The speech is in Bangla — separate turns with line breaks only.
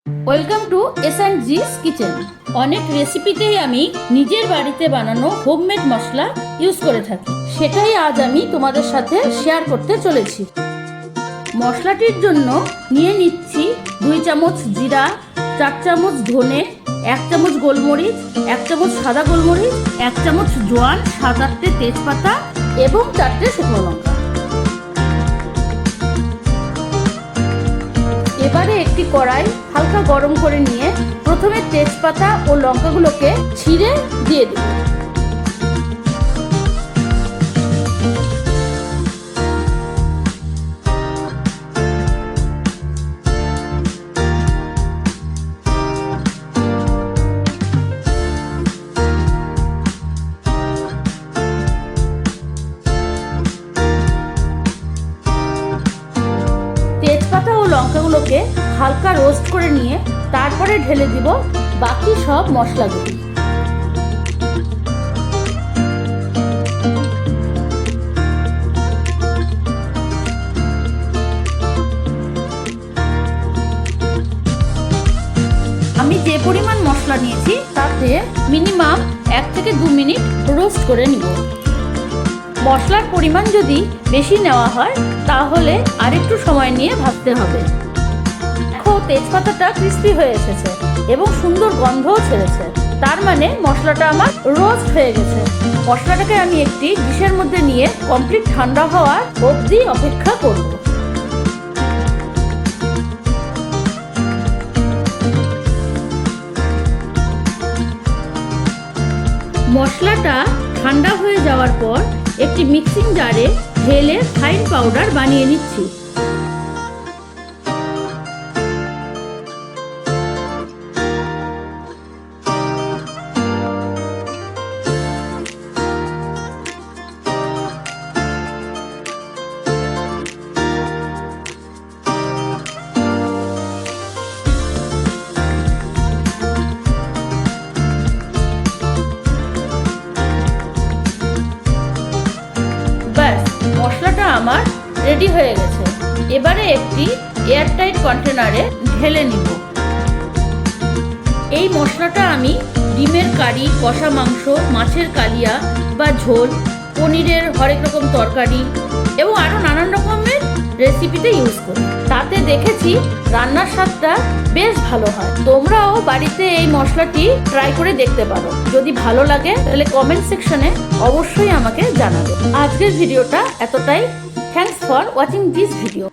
Welcome to S&G's kitchen. অনেক রেসিপিতেই আমি নিজের বাড়িতে বানানো হোমমেড মশলা ইউজ করে থাকি, সেটাই আজ আমি তোমাদের সাথে শেয়ার করতে চলেছি। মশলাটির জন্য নিয়ে নিচ্ছি 2 চামচ জিরা, 4 চামচ ধনে, 1 চামচ গোলমরিচ, 1 চামচ সাদা গোলমরিচ, 1 চামচ জোয়ান, 7-8টে তেজপাতা এবং 4টে শুকনো লঙ্কা। এবারে একটি কড়াই হালকা গরম করে নিয়ে প্রথমে তেজপাতা ও লঙ্কাগুলোকে ছিঁড়ে দিয়ে দেব। তেজপাতা ও লঙ্কাগুলোকে হালকা রোস্ট করে নিয়ে তারপরে ঢেলে দিব বাকি সব মশলাগুলি। আমি যে পরিমাণ মশলা নিয়েছি তাতে মিনিমাম 1 থেকে 2 মিনিট রোস্ট করে নিব। মশলার পরিমাণ যদি বেশি নেওয়া হয় তাহলে আরেকটু সময় নিয়ে ভাজতে হবে। দেখো, তেজপাতাটা ক্রিস্পি হয়ে এসেছে এবং সুন্দর গন্ধও ছেড়েছে, তার মানে মশলাটা আমার রোস্ট হয়ে গেছে। মশলাটাকে আমি একটি ডিশের মধ্যে নিয়ে কমপ্লিট ঠান্ডা হওয়ার অবধি অপেক্ষা করব। মশলাটা ঠান্ডা হয়ে যাওয়ার পর একটি মিক্সিং জারে ঢেলে ফাইন পাউডার বানিয়ে নিচ্ছি। মশলাটা আমার রেডি হয়ে গেছে। এবারে একটি এয়ারটাইট কন্টেনারে ঢেলে নিব। এই মশলাটা আমি ডিমের কারি, কষা মাংস, মাছের কালিয়া বা ঝোল, পনিরের হরেক রকম তরকারি এবং আরও নানান রকমের রেসিপিতে ইউজ করি। তাতে দেখেছি রান্নার স্বাদটা বেশ ভালো হয়। তোমরাও বাড়িতে এই মশলাটি ট্রাই করে দেখতে পারো। যদি ভালো লাগে তাহলে কমেন্ট সেকশনে অবশ্যই আমাকে জানাবে। আজকের ভিডিওটা এতটাই। Thanks for watching this video.